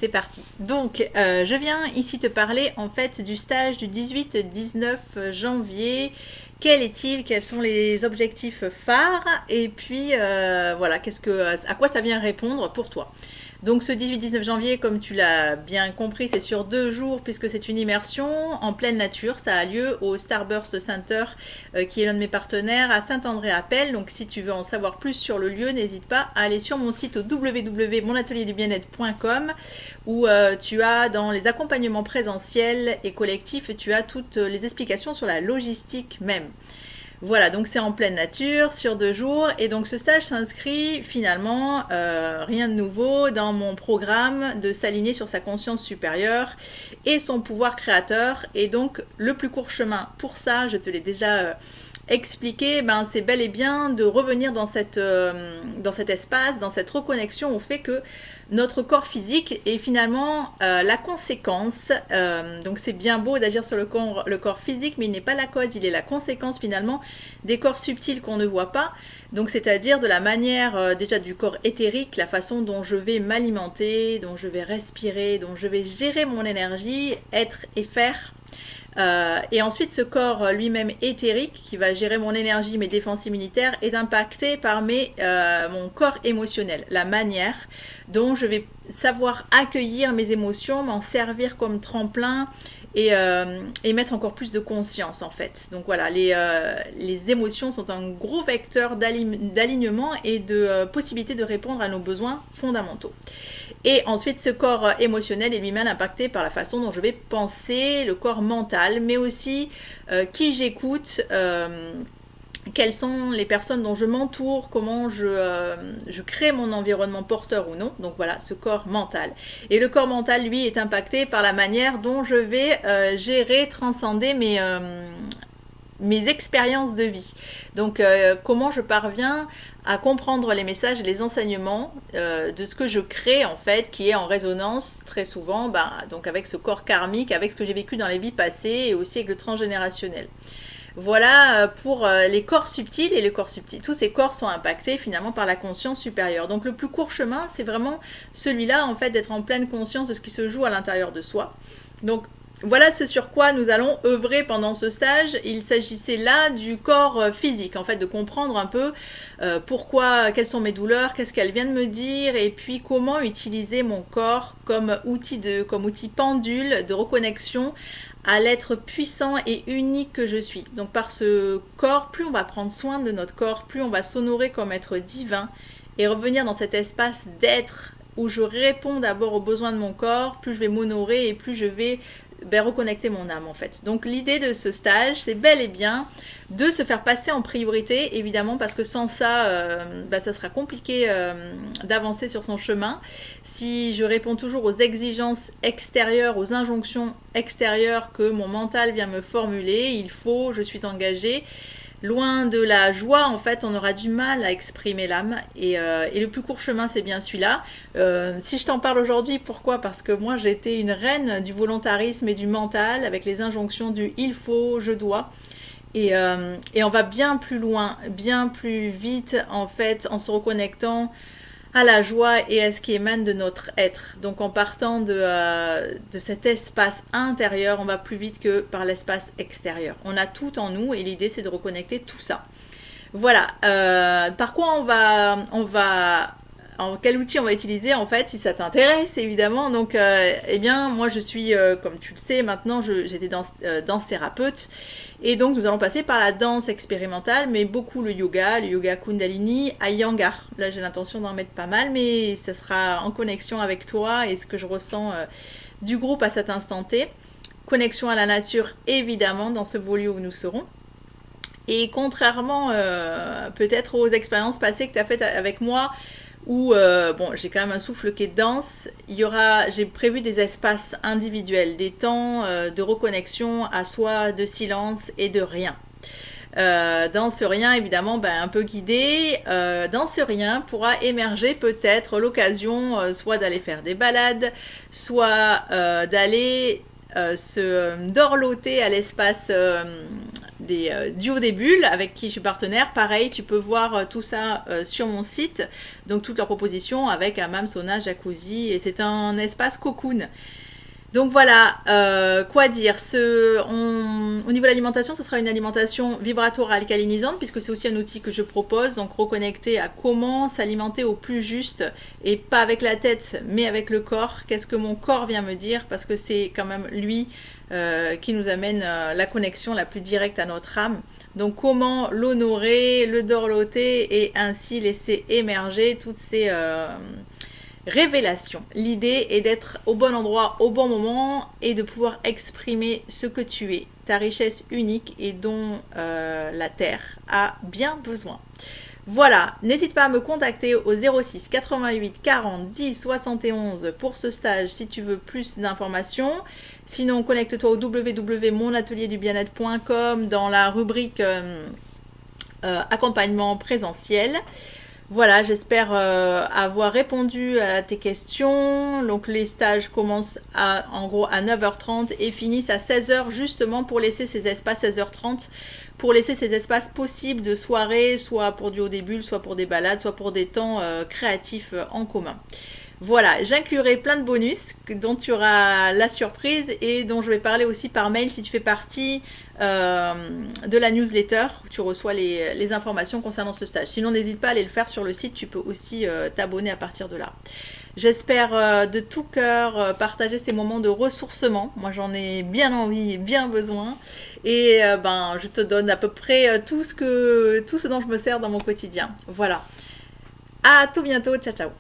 c'est parti. Donc, je viens ici te parler en fait du stage du 18-19 janvier. Quel est-il? Quels sont les objectifs phares? Et puis, voilà, à quoi ça vient répondre pour toi? Donc ce 18-19 janvier, comme tu l'as bien compris, c'est sur 2 jours puisque c'est une immersion en pleine nature. Ça a lieu au Starburst Center, qui est l'un de mes partenaires à Saint-André-Appel. Donc si tu veux en savoir plus sur le lieu, n'hésite pas à aller sur mon site au www.monatelierdubienêtre.com où tu as dans les accompagnements présentiels et collectifs, tu as toutes les explications sur la logistique même. Voilà, donc c'est en pleine nature, sur 2 jours, et donc ce stage s'inscrit finalement, rien de nouveau, dans mon programme de s'aligner sur sa conscience supérieure et son pouvoir créateur, et donc le plus court chemin pour ça, je te l'ai déjà expliqué, c'est bel et bien de revenir dans cet espace, dans cette reconnexion au fait que notre corps physique est finalement la conséquence. Donc c'est bien beau d'agir sur le corps physique, mais il n'est pas la cause, il est la conséquence finalement des corps subtils qu'on ne voit pas. Donc c'est-à-dire de la manière déjà du corps éthérique, la façon dont je vais m'alimenter, dont je vais respirer, dont je vais gérer mon énergie, être et faire. Et ensuite, ce corps lui-même éthérique, qui va gérer mon énergie, mes défenses immunitaires, est impacté par mon corps émotionnel, la manière dont je vais savoir accueillir mes émotions, m'en servir comme tremplin et mettre encore plus de conscience en fait. Donc voilà, les émotions sont un gros vecteur d'alignement et de possibilité de répondre à nos besoins fondamentaux. Et ensuite, ce corps émotionnel est lui-même impacté par la façon dont je vais penser, le corps mental, mais aussi qui j'écoute, quelles sont les personnes dont je m'entoure, comment je crée mon environnement porteur ou non. Donc voilà, ce corps mental. Et le corps mental, lui, est impacté par la manière dont je vais gérer, transcender mes expériences de vie. Donc comment je parviens à comprendre les messages et les enseignements de ce que je crée en fait, qui est en résonance très souvent donc avec ce corps karmique, avec ce que j'ai vécu dans les vies passées et aussi avec le transgénérationnel. Voilà pour les corps subtils, et les corps subtils, tous ces corps sont impactés finalement par la conscience supérieure. Donc le plus court chemin, c'est vraiment celui-là en fait, d'être en pleine conscience de ce qui se joue à l'intérieur de soi. Donc voilà ce sur quoi nous allons œuvrer pendant ce stage. Il s'agissait là du corps physique, en fait, de comprendre un peu pourquoi, quelles sont mes douleurs, qu'est-ce qu'elle vient de me dire, et puis comment utiliser mon corps comme outil pendule de reconnexion à l'être puissant et unique que je suis. Donc par ce corps, plus on va prendre soin de notre corps, plus on va s'honorer comme être divin et revenir dans cet espace d'être où je réponds d'abord aux besoins de mon corps, plus je vais m'honorer et plus je vais reconnecter mon âme en fait. Donc l'idée de ce stage, c'est bel et bien de se faire passer en priorité, évidemment, parce que sans ça, ça sera compliqué d'avancer sur son chemin. Si je réponds toujours aux exigences extérieures, aux injonctions extérieures que mon mental vient me formuler, je suis engagée, loin de la joie, en fait, on aura du mal à exprimer l'âme. Et le plus court chemin, c'est bien celui-là. Si je t'en parle aujourd'hui, pourquoi? Parce que moi, j'ai été une reine du volontarisme et du mental, avec les injonctions du « il faut »,« je dois ». Et on va bien plus loin, bien plus vite, en fait, en se reconnectant à la joie et à ce qui émane de notre être. Donc en partant de cet espace intérieur, on va plus vite que par l'espace extérieur. On a tout en nous et l'idée c'est de reconnecter tout ça. Voilà. Par quoi quel outil on va utiliser en fait si ça t'intéresse évidemment. Donc moi je suis comme tu le sais maintenant j'étais danse thérapeute et donc nous allons passer par la danse expérimentale mais beaucoup le yoga Kundalini, Iyengar. Là j'ai l'intention d'en mettre pas mal mais ça sera en connexion avec toi et ce que je ressens du groupe à cet instant T. Connexion à la nature évidemment dans ce beau lieu où nous serons. Et contrairement peut-être aux expériences passées que tu as faites avec moi, où j'ai quand même un souffle qui est dense, j'ai prévu des espaces individuels, des temps de reconnexion à soi, de silence et de rien. Dans ce rien, évidemment, un peu guidé, dans ce rien pourra émerger peut-être l'occasion soit d'aller faire des balades, soit d'aller se dorloter à l'espace duos des bulles avec qui je suis partenaire. Pareil, tu peux voir tout ça sur mon site. Donc toutes leurs propositions avec hammam, sauna, jacuzzi. Et c'est un espace cocoon. Donc voilà, quoi dire, au niveau de l'alimentation, ce sera une alimentation vibratoire alcalinisante puisque c'est aussi un outil que je propose, donc reconnecter à comment s'alimenter au plus juste et pas avec la tête mais avec le corps. Qu'est-ce que mon corps vient me dire parce que c'est quand même lui qui nous amène la connexion la plus directe à notre âme. Donc comment l'honorer, le dorloter et ainsi laisser émerger toutes ces... révélation. L'idée est d'être au bon endroit, au bon moment et de pouvoir exprimer ce que tu es, ta richesse unique et dont la Terre a bien besoin. Voilà, n'hésite pas à me contacter au 06 88 40 10 71 pour ce stage si tu veux plus d'informations. Sinon, connecte-toi au www.monatelierdubienêtre.com dans la rubrique accompagnement présentiel. Voilà, j'espère avoir répondu à tes questions. Donc les stages commencent en gros à 9h30 et finissent à 16h justement pour laisser ces espaces, 16h30, pour laisser ces espaces possibles de soirée, soit pour du haut des bulles, soit pour des balades, soit pour des temps créatifs en commun. Voilà, j'inclurai plein de bonus dont tu auras la surprise et dont je vais parler aussi par mail si tu fais partie de la newsletter. Tu reçois les informations concernant ce stage. Sinon, n'hésite pas à aller le faire sur le site. Tu peux aussi t'abonner à partir de là. J'espère de tout cœur partager ces moments de ressourcement. Moi, j'en ai bien envie et bien besoin. Et je te donne à peu près tout ce dont je me sers dans mon quotidien. Voilà. À tout bientôt. Ciao, ciao.